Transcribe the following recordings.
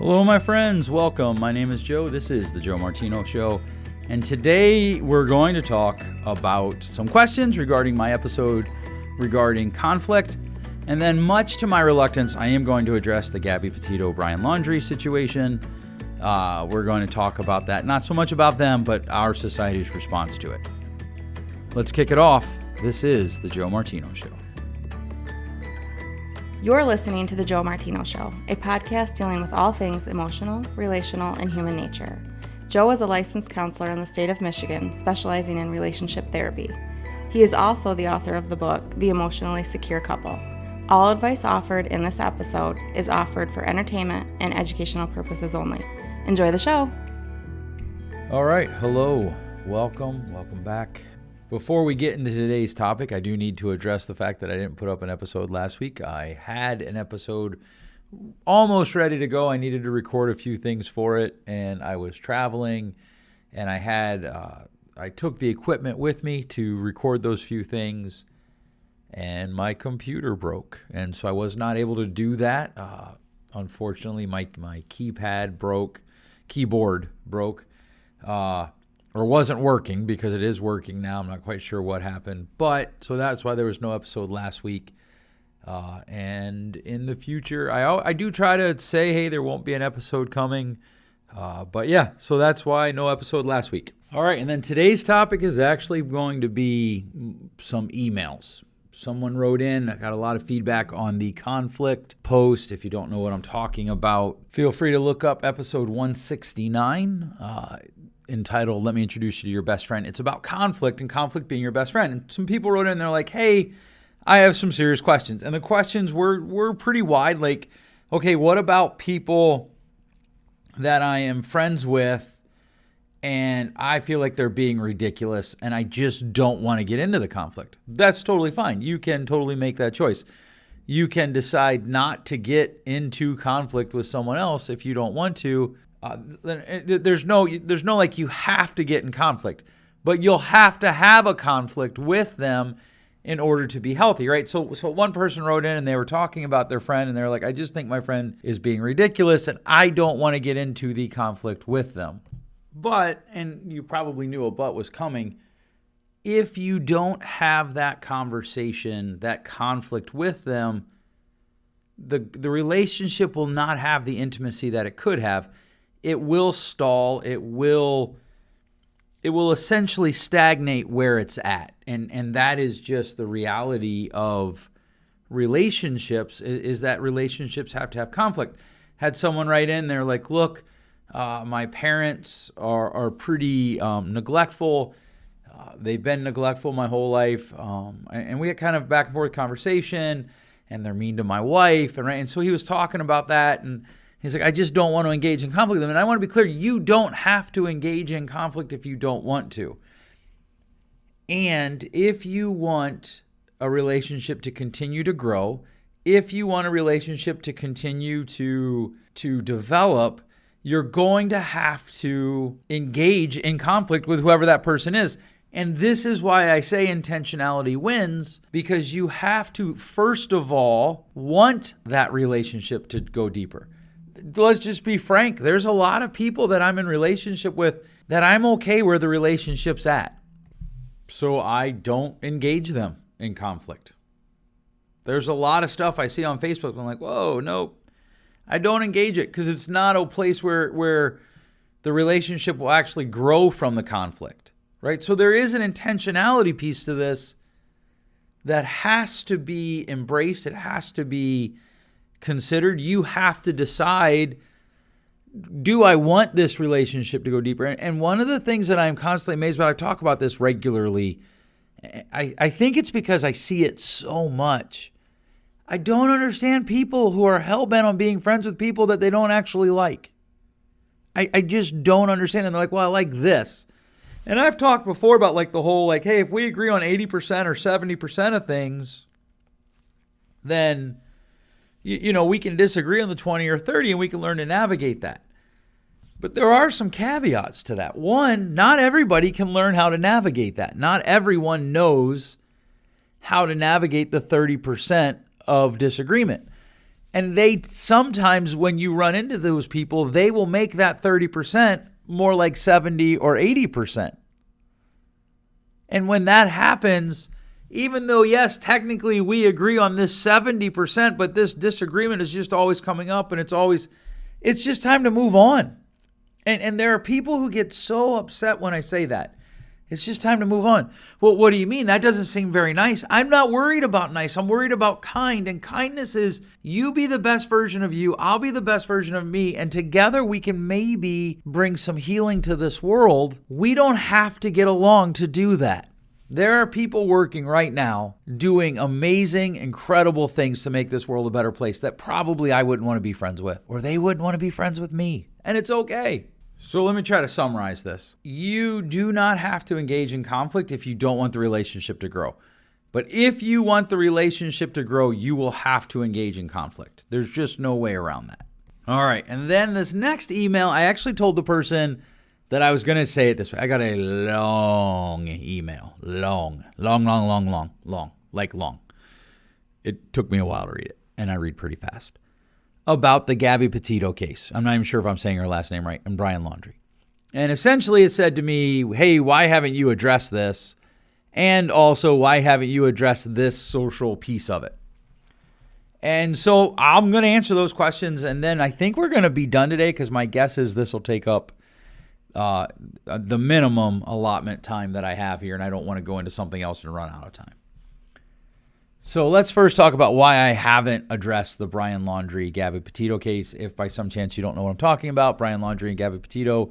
Hello, my friends. Welcome. My name is Joe. This is the Joe Martino Show. And today we're going to talk about some questions regarding my episode regarding conflict. And then, much to my reluctance, I am going to address the Gabby Petito Brian Laundrie situation. We're going to talk about that. Not so much about them, but our society's response to it. Let's kick it off. This is the Joe Martino Show. You're listening to The Joe Martino Show, a podcast dealing with all things emotional, relational, and human nature. Joe is a licensed counselor in the state of Michigan, specializing in relationship therapy. He is also the author of the book, The Emotionally Secure Couple. All advice offered in this episode is offered for entertainment and educational purposes only. Enjoy the show. All right. Hello. Welcome back. Before we get into today's topic, I do need to address the fact that I didn't put up an episode last week. I had an episode almost ready to go. I needed to record a few things for it, and I was traveling, and I took the equipment with me to record those few things, and my computer broke, and so I was not able to do that. Unfortunately, my keyboard broke. Or wasn't working, because it is working now. I'm not quite sure what happened. But, so that's why there was no episode last week. And in the future, I do try to say, hey, there won't be an episode coming. But yeah, so that's why no episode last week. All right, and then today's topic is actually going to be some emails. Someone wrote in. I got a lot of feedback on the conflict post. If you don't know what I'm talking about, feel free to look up episode 169. Entitled, Let Me Introduce You to Your Best Friend. It's about conflict and conflict being your best friend. And some people wrote in, they're like, hey, I have some serious questions. And the questions were pretty wide. Like, okay, what about people that I am friends with and I feel like they're being ridiculous and I just don't want to get into the conflict? That's totally fine. You can totally make that choice. You can decide not to get into conflict with someone else if you don't want to. There's no like you have to get in conflict, but you'll have to have a conflict with them in order to be healthy, right? So one person wrote in and they were talking about their friend and they're like, I just think my friend is being ridiculous and I don't want to get into the conflict with them. But, and you probably knew a but was coming, if you don't have that conversation, that conflict with them, the relationship will not have the intimacy that it could have. It will stall. It will essentially stagnate where it's at. And that is just the reality of relationships, is that relationships have to have conflict. Had someone write in, they're like, look, my parents are pretty neglectful. They've been neglectful my whole life. And we had kind of back and forth conversation, and they're mean to my wife. And so he was talking about that, and he's like, I just don't want to engage in conflict with them. And I want to be clear, you don't have to engage in conflict if you don't want to. And if you want a relationship to continue to grow, if you want a relationship to continue to develop, you're going to have to engage in conflict with whoever that person is. And this is why I say intentionality wins, because you have to, first of all, want that relationship to go deeper. Let's just be frank. There's a lot of people that I'm in relationship with that I'm okay where the relationship's at. So I don't engage them in conflict. There's a lot of stuff I see on Facebook. I'm like, whoa, no, I don't engage it because it's not a place where the relationship will actually grow from the conflict, right? So there is an intentionality piece to this that has to be embraced. It has to be considered. You have to decide, do I want this relationship to go deeper? And one of the things that I'm constantly amazed about, I talk about this regularly, I think it's because I see it so much. I don't understand people who are hell-bent on being friends with people that they don't actually like. I just don't understand. And they're like, well, I like this. And I've talked before about like the whole, like, hey, if we agree on 80% or 70% of things, then you know, we can disagree on the 20 or 30 and we can learn to navigate that. But there are some caveats to that. One, not everybody can learn how to navigate that. Not everyone knows how to navigate the 30% of disagreement. And they sometimes, when you run into those people, they will make that 30% more like 70 or 80%. And when that happens, even though, yes, technically we agree on this 70%, but this disagreement is just always coming up, and it's just time to move on. And there are people who get so upset when I say that. It's just time to move on. Well, what do you mean? That doesn't seem very nice. I'm not worried about nice. I'm worried about kind. And kindness is you be the best version of you. I'll be the best version of me. And together we can maybe bring some healing to this world. We don't have to get along to do that. There are people working right now doing amazing, incredible things to make this world a better place that probably I wouldn't want to be friends with, or they wouldn't want to be friends with me. And it's okay. So let me try to summarize this. You do not have to engage in conflict if you don't want the relationship to grow. But if you want the relationship to grow, you will have to engage in conflict. There's just no way around that. All right. And then this next email, I actually told the person that I was going to say it this way. I got a long email. Long. It took me a while to read it, and I read pretty fast. About the Gabby Petito case. I'm not even sure if I'm saying her last name right, and Brian Laundrie. And essentially it said to me, hey, why haven't you addressed this? And also, why haven't you addressed this social piece of it? And so I'm going to answer those questions, and then I think we're going to be done today because my guess is this will take up the minimum allotment time that I have here, and I don't want to go into something else and run out of time. So let's first talk about why I haven't addressed the Brian Laundrie, Gabby Petito case. If by some chance you don't know what I'm talking about, Brian Laundrie and Gabby Petito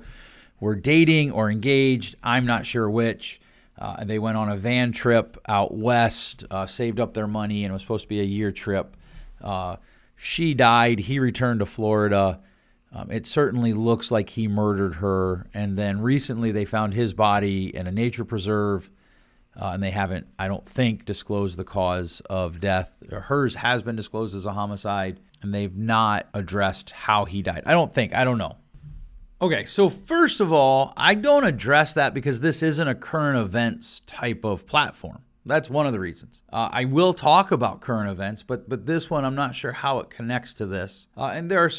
were dating or engaged. I'm not sure which. They went on a van trip out west, saved up their money, and it was supposed to be a year trip. She died. He returned to Florida. It certainly looks like he murdered her. And then recently they found his body in a nature preserve. And they haven't, I don't think, disclosed the cause of death. Hers has been disclosed as a homicide, and they've not addressed how he died. I don't know. Okay, so first of all, I don't address that because this isn't a current events type of platform. That's one of the reasons. I will talk about current events, but this one, I'm not sure how it connects to this. And there are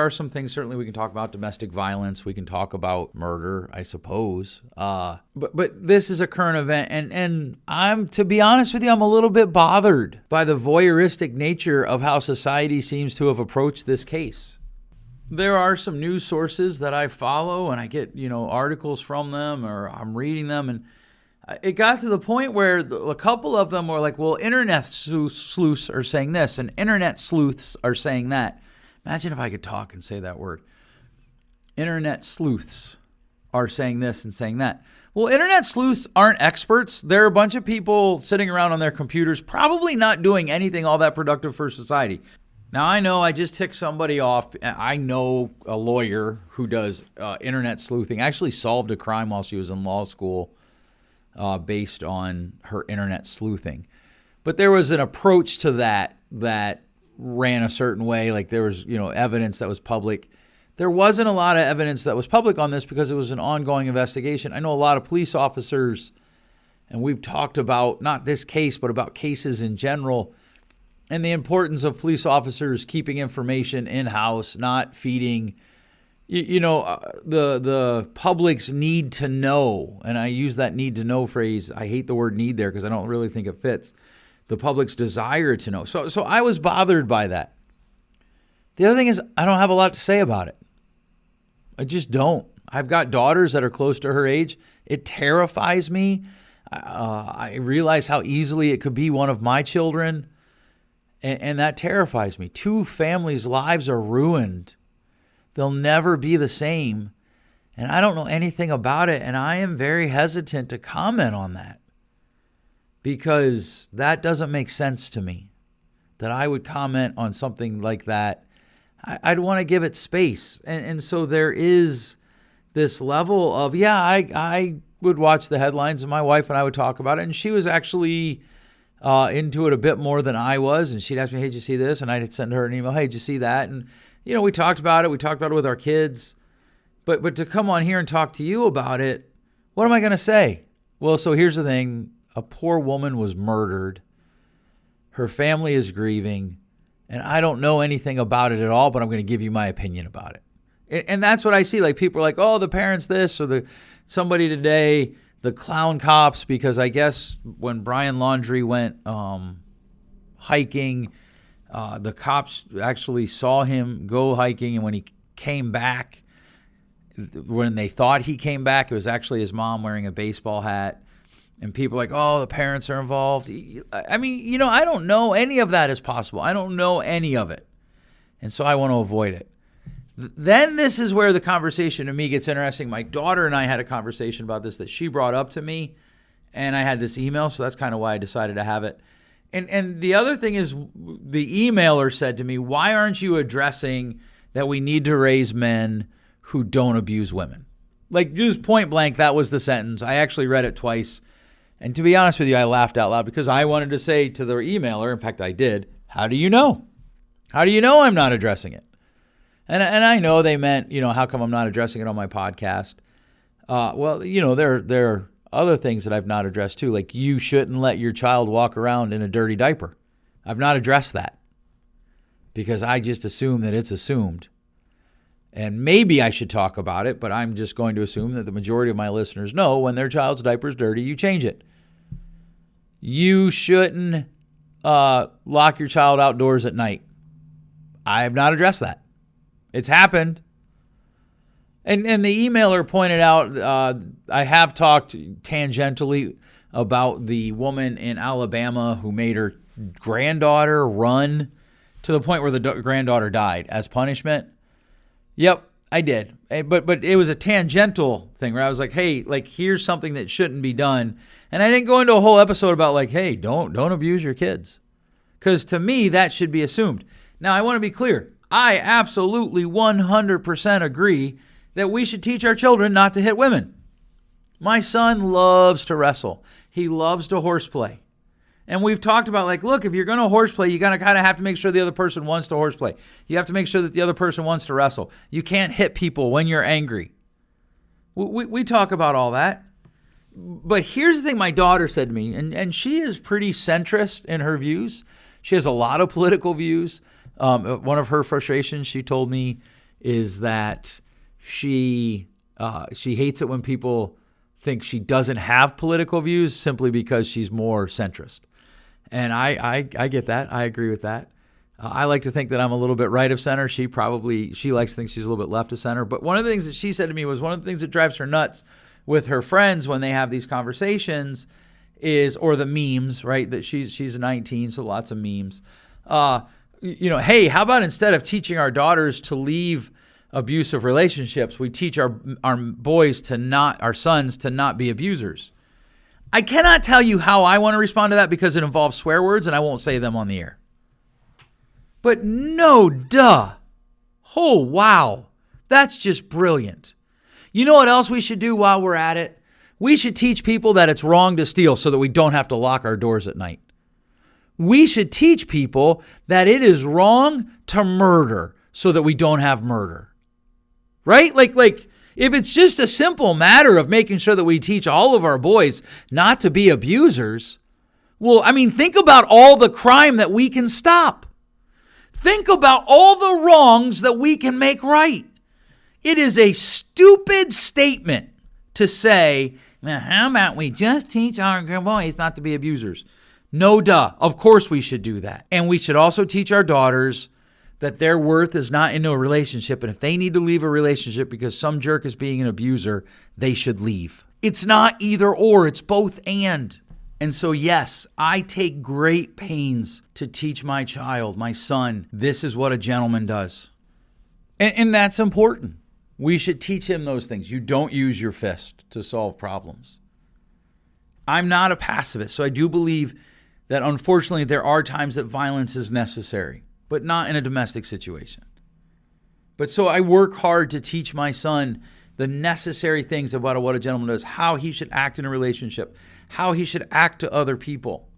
some things certainly we can talk about: domestic violence. We can talk about murder, I suppose. But this is a current event, and I'm, to be honest with you, I'm a little bit bothered by the voyeuristic nature of how society seems to have approached this case. There are some news sources that I follow, and I get articles from them, or I'm reading them, and it got to the point where a couple of them were like, well, internet sleuths are saying this and internet sleuths are saying that. Imagine if I could talk and say that word. Internet sleuths are saying this and saying that. Well, internet sleuths aren't experts. They're a bunch of people sitting around on their computers, probably not doing anything all that productive for society. Now, I know I just ticked somebody off. I know a lawyer who does internet sleuthing, actually solved a crime while she was in law school. Based on her internet sleuthing. But there was an approach to that ran a certain way. Like there was, evidence that was public. There wasn't a lot of evidence that was public on this because it was an ongoing investigation. I know a lot of police officers, and we've talked about not this case, but about cases in general, and the importance of police officers keeping information in-house, not feeding the public's need to know, and I use that need to know phrase. I hate the word need there because I don't really think it fits. The public's desire to know. So I was bothered by that. The other thing is I don't have a lot to say about it. I just don't. I've got daughters that are close to her age. It terrifies me. I realize how easily it could be one of my children, and that terrifies me. 2 families' lives are ruined. They'll never be the same. And I don't know anything about it. And I am very hesitant to comment on that because that doesn't make sense to me, that I would comment on something like that. I'd want to give it space. And so there is this level of, I would watch the headlines, and my wife and I would talk about it. And she was actually into it a bit more than I was. And she'd ask me, hey, did you see this? And I'd send her an email, hey, did you see that? And we talked about it. We talked about it with our kids. But to come on here and talk to you about it, what am I going to say? Well, so here's the thing. A poor woman was murdered. Her family is grieving. And I don't know anything about it at all, but I'm going to give you my opinion about it. And that's what I see. Like people are like, oh, the parents this, or somebody today, the clown cops, because I guess when Brian Laundrie went hiking, the cops actually saw him go hiking, and when he came back, when they thought he came back, it was actually his mom wearing a baseball hat. And people are like, oh, the parents are involved. I mean, I don't know any of that is possible. I don't know any of it. And so I want to avoid it. Then this is where the conversation to me gets interesting. My daughter and I had a conversation about this that she brought up to me, and I had this email, so that's kind of why I decided to have it. And the other thing is the emailer said to me, why aren't you addressing that we need to raise men who don't abuse women? Like, just point blank, that was the sentence. I actually read it twice. And to be honest with you, I laughed out loud because I wanted to say to the emailer, in fact, I did, how do you know? How do you know I'm not addressing it? And I know they meant, how come I'm not addressing it on my podcast? Well, there are other things that I've not addressed too, like you shouldn't let your child walk around in a dirty diaper. I've not addressed that because I just assume that it's assumed. And maybe I should talk about it, but I'm just going to assume that the majority of my listeners know when their child's diaper is dirty, you change it. You shouldn't lock your child outdoors at night. I have not addressed that. It's happened. And the emailer pointed out, I have talked tangentially about the woman in Alabama who made her granddaughter run to the point where the granddaughter died as punishment. Yep, I did. But it was a tangential thing where I was like, hey, like here's something that shouldn't be done. And I didn't go into a whole episode about like, hey, don't abuse your kids. Because to me, that should be assumed. Now, I want to be clear. I absolutely 100% agree that we should teach our children not to hit women. My son loves to wrestle. He loves to horseplay. And we've talked about like, look, if you're going to horseplay, you got to kind of have to make sure the other person wants to horseplay. You have to make sure that the other person wants to wrestle. You can't hit people when you're angry. We talk about all that. But here's the thing my daughter said to me, and she is pretty centrist in her views. She has a lot of political views. One of her frustrations, she told me, is that she hates it when people think she doesn't have political views simply because she's more centrist. And I get that. I agree with that. I like to think that I'm a little bit right of center. She likes to think she's a little bit left of center. But one of the things that she said to me was one of the things that drives her nuts with her friends when they have these conversations or the memes, right? That she's 19, so lots of memes. Hey, how about instead of teaching our daughters to leave abusive relationships, we teach our sons to not be abusers. I cannot tell you how I want to respond to that because it involves swear words and I won't say them on the air. But no, duh. Oh, wow. That's just brilliant. You know what else we should do while we're at it? We should teach people that it's wrong to steal so that we don't have to lock our doors at night. We should teach people that it is wrong to murder so that we don't have murder. Right? Like if it's just a simple matter of making sure that we teach all of our boys not to be abusers, well, I mean, think about all the crime that we can stop. Think about all the wrongs that we can make right. It is a stupid statement to say, well, how about we just teach our boys not to be abusers? No, duh. Of course we should do that. And we should also teach our daughters that their worth is not into a relationship. And if they need to leave a relationship because some jerk is being an abuser, they should leave. It's not either or, it's both and. And so, yes, I take great pains to teach my child, my son, this is what a gentleman does. And that's important. We should teach him those things. You don't use your fist to solve problems. I'm not a pacifist, so I do believe that unfortunately there are times that violence is necessary, but not in a domestic situation. But so I work hard to teach my son the necessary things about what a gentleman does, how he should act in a relationship, how he should act to other people.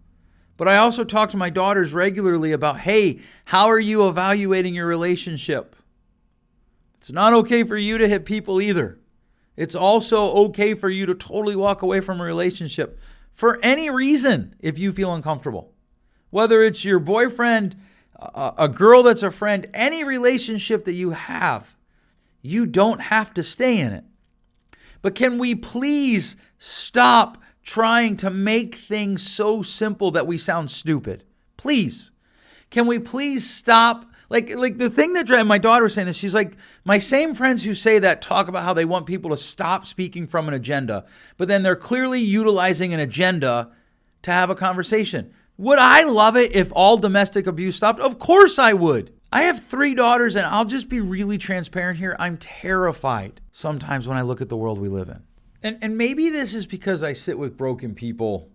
But I also talk to my daughters regularly about, hey, how are you evaluating your relationship? It's not okay for you to hit people either. It's also okay for you to totally walk away from a relationship for any reason if you feel uncomfortable. Whether it's your boyfriend a girl that's a friend, any relationship that you have, you don't have to stay in it. But can we please stop trying to make things so simple that we sound stupid? Please. Can we please stop? Like the thing that my daughter was saying this, she's like, my same friends who say that talk about how they want people to stop speaking from an agenda, but then they're clearly utilizing an agenda to have a conversation. Would I love it if all domestic abuse stopped? Of course I would. I have 3 daughters, and I'll just be really transparent here. I'm terrified sometimes when I look at the world we live in. And maybe this is because I sit with broken people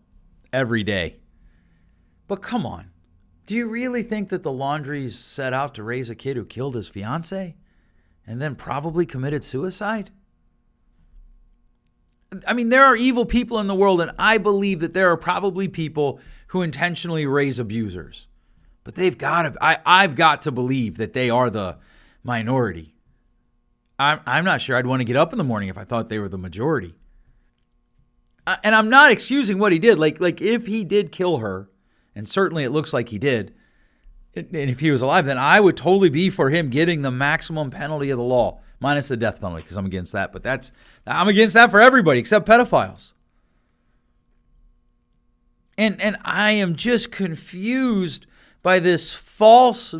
every day. But come on. Do you really think that the Laundries set out to raise a kid who killed his fiance and then probably committed suicide? I mean, there are evil people in the world, and I believe that there are probably people who intentionally raise abusers. But I've got to believe that they are the minority. I'm not sure I'd want to get up in the morning if I thought they were the majority. And I'm not excusing what he did. Like if he did kill her, and certainly it looks like he did, and if he was alive, then I would totally be for him getting the maximum penalty of the law, minus the death penalty, because I'm against that. But I'm against that for everybody except pedophiles. And I am just confused by this false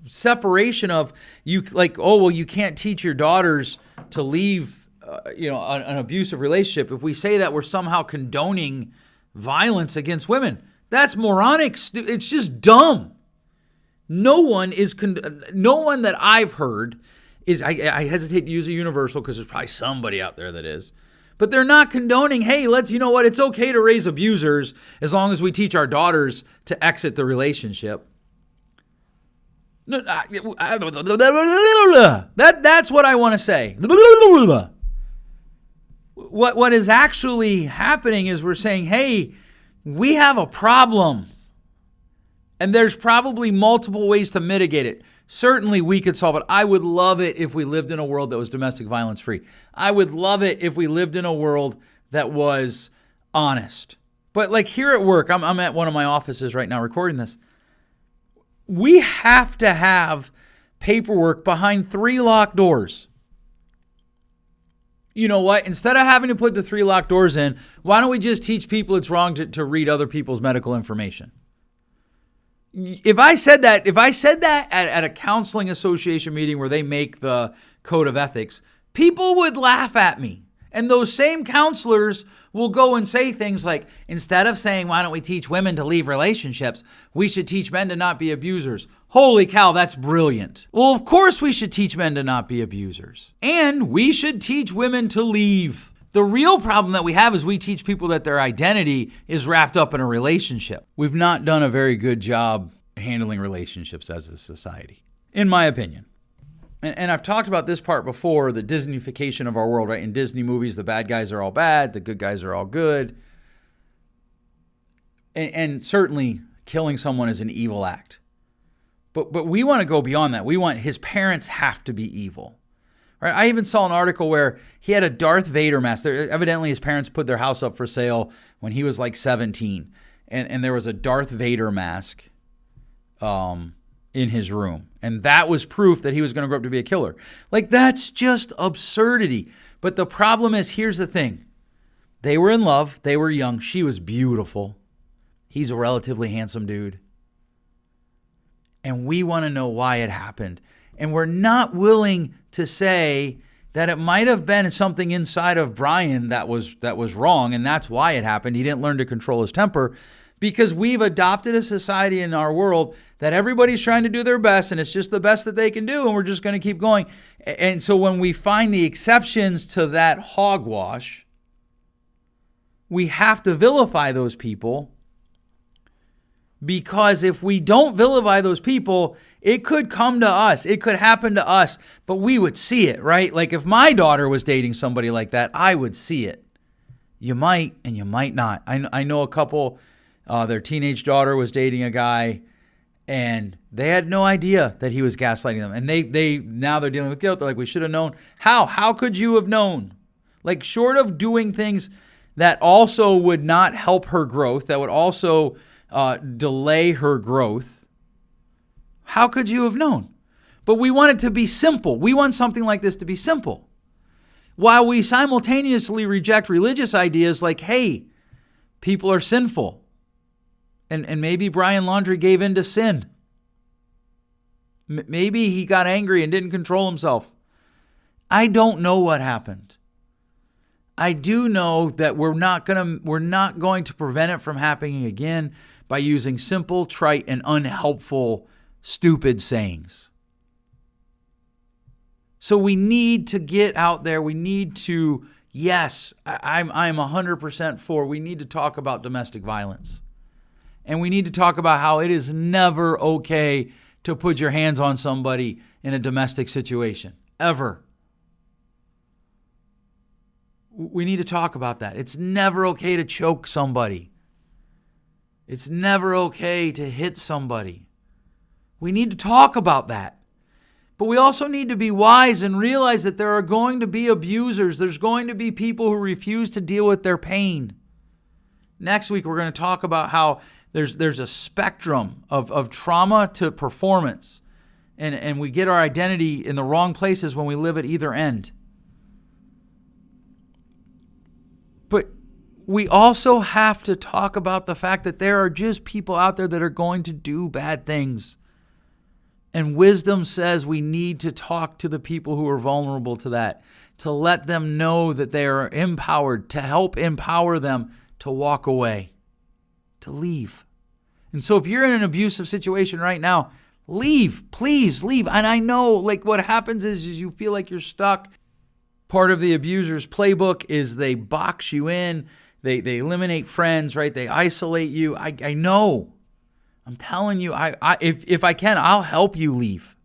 separation of you can't teach your daughters to leave an abusive relationship. If we say that, we're somehow condoning violence against women. That's moronic. It's just dumb. No one that I've heard is, I hesitate to use a universal because there's probably somebody out there that is, but they're not condoning, hey, it's okay to raise abusers as long as we teach our daughters to exit the relationship. That's what I want to say. What is actually happening is we're saying, hey, we have a problem, and there's probably multiple ways to mitigate it. Certainly we could solve it. I would love it if we lived in a world that was domestic violence free. I would love it if we lived in a world that was honest. But like here at work, I'm at one of my offices right now recording this. We have to have paperwork behind 3 locked doors. You know what? Instead of having to put the 3 locked doors in, why don't we just teach people it's wrong to read other people's medical information? If I said that at a counseling association meeting where they make the code of ethics, people would laugh at me. And those same counselors will go and say things like, instead of saying, why don't we teach women to leave relationships, we should teach men to not be abusers. Holy cow, that's brilliant. Well, of course we should teach men to not be abusers. And we should teach women to leave. The real problem that we have is we teach people that their identity is wrapped up in a relationship. We've not done a very good job handling relationships as a society, in my opinion. And I've talked about this part before, the Disneyfication of our world, right? In Disney movies, the bad guys are all bad, the good guys are all good. And certainly killing someone is an evil act. But we want to go beyond that. We want his parents have to be evil. Right? I even saw an article where he had a Darth Vader mask. Evidently, his parents put their house up for sale when he was like 17. And there was a Darth Vader mask in his room. And that was proof that he was going to grow up to be a killer. Like, that's just absurdity. But the problem is, here's the thing. They were in love. They were young. She was beautiful. He's a relatively handsome dude. And we want to know why it happened. And we're not willing to say that it might have been something inside of Brian that was wrong, and that's why it happened. He didn't learn to control his temper, because we've adopted a society in our world that everybody's trying to do their best, and it's just the best that they can do, and we're just going to keep going. And so when we find the exceptions to that hogwash, we have to vilify those people, because if we don't vilify those people, it could come to us. It could happen to us, but we would see it, right? Like if my daughter was dating somebody like that, I would see it. You might and you might not. I know a couple, their teenage daughter was dating a guy, and they had no idea that he was gaslighting them. And they now they're dealing with guilt. They're like, we should have known. How could you have known? Like, short of doing things that also would not help her growth, that would also delay her growth, How could you have known? But we want it to be simple. We want something like this to be simple. While we simultaneously reject religious ideas like, hey, people are sinful. And maybe Brian Laundrie gave in to sin. Maybe he got angry and didn't control himself. I don't know what happened. I do know that we're not going to prevent it from happening again by using simple, trite, and unhelpful, stupid sayings. So we need to get out there. We need to, yes, I'm 100% for, we need to talk about domestic violence. And we need to talk about how it is never okay to put your hands on somebody in a domestic situation, ever. We need to talk about that. It's never okay to choke somebody. It's never okay to hit somebody. We need to talk about that. But we also need to be wise and realize that there are going to be abusers. There's going to be people who refuse to deal with their pain. Next week, we're going to talk about how there's a spectrum of trauma to performance. And we get our identity in the wrong places when we live at either end. But we also have to talk about the fact that there are just people out there that are going to do bad things. And wisdom says we need to talk to the people who are vulnerable to that, to let them know that they are empowered, to help empower them to walk away, to leave. And so if you're in an abusive situation right now, leave, please leave. And I know like what happens is you feel like you're stuck. Part of the abuser's playbook is they box you in, they eliminate friends, right? They isolate you. I know. I'm telling you, if I can, I'll help you leave.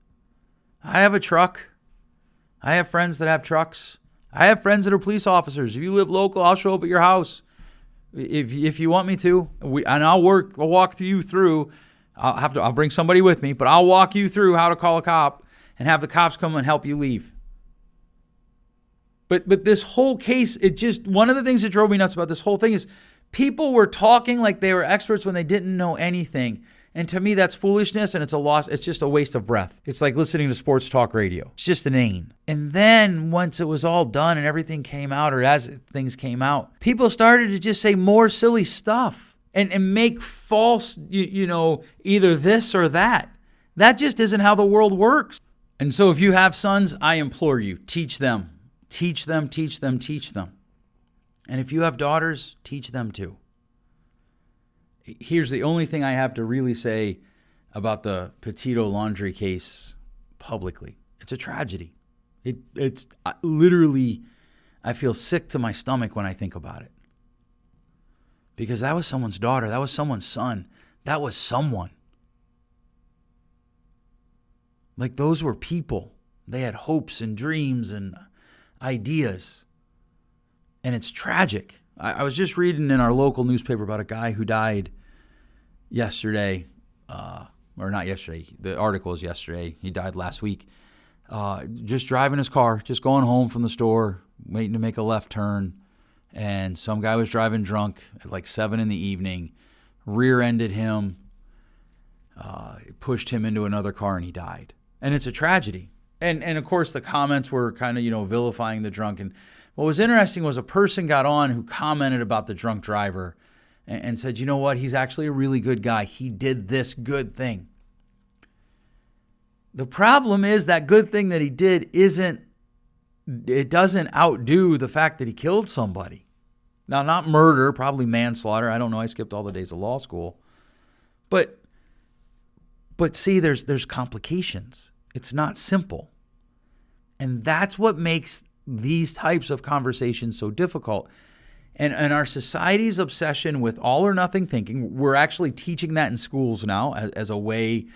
I have a truck. I have friends that have trucks. I have friends that are police officers. If you live local, I'll show up at your house. If you want me to, I'll walk you through. I'll bring somebody with me, but I'll walk you through how to call a cop and have the cops come and help you leave. But this whole case, one of the things that drove me nuts about this whole thing is people were talking like they were experts when they didn't know anything. And to me, that's foolishness and it's a loss. It's just a waste of breath. It's like listening to sports talk radio. It's just inane. And then once it was all done and everything came out, or as things came out, people started to just say more silly stuff and make false, either this or that. That just isn't how the world works. And so if you have sons, I implore you, teach them. Teach them, teach them, teach them. And if you have daughters, teach them too. Here's the only thing I have to really say about the Petito Laundrie case publicly. It's a tragedy. It's literally, I feel sick to my stomach when I think about it. Because that was someone's daughter. That was someone's son. That was someone. Like those were people. They had hopes and dreams and ideas. And it's tragic. I was just reading in our local newspaper about a guy who died yesterday, or not yesterday. The article is yesterday. He died last week. Just driving his car, just going home from the store, waiting to make a left turn. And some guy was driving drunk at like 7 p.m, rear-ended him, pushed him into another car, and he died. And it's a tragedy. And of course, the comments were kind of, vilifying the drunk. And what was interesting was a person got on who commented about the drunk driver and said, you know what, he's actually a really good guy. He did this good thing. The problem is that good thing that he did doesn't outdo the fact that he killed somebody. Now, not murder, probably manslaughter. I don't know. I skipped all the days of law school. But see, there's complications. It's not simple. And that's what makes these types of conversations so difficult. And our society's obsession with all or nothing thinking, we're actually teaching that in schools now as a way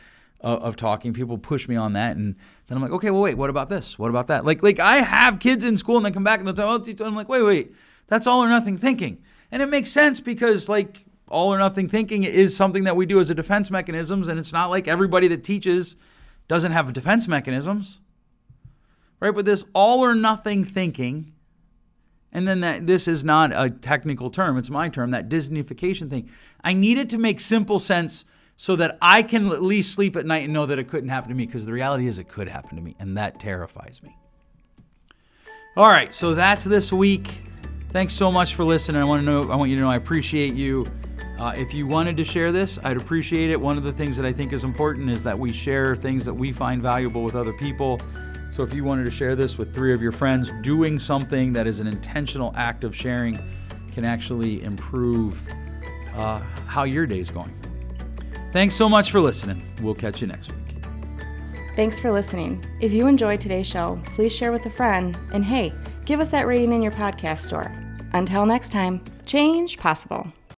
of talking. People push me on that. And then I'm like, okay, well, wait, what about this? What about that? Like I have kids in school and they come back and they'll tell me, I'm like, wait, that's all or nothing thinking. And it makes sense because like all or nothing thinking is something that we do as a defense mechanisms. And it's not like everybody that teaches doesn't have defense mechanisms, right? But this all or nothing thinking, and then this is not a technical term, it's my term, that Disneyfication thing. I need it to make simple sense so that I can at least sleep at night and know that it couldn't happen to me, because the reality is it could happen to me, and that terrifies me. All right, so that's this week. Thanks so much for listening. I want you to know I appreciate you. If you wanted to share this, I'd appreciate it. One of the things that I think is important is that we share things that we find valuable with other people. So if you wanted to share this with 3 of your friends, doing something that is an intentional act of sharing can actually improve how your day's going. Thanks so much for listening. We'll catch you next week. Thanks for listening. If you enjoyed today's show, please share with a friend. And hey, give us that rating in your podcast store. Until next time, change possible.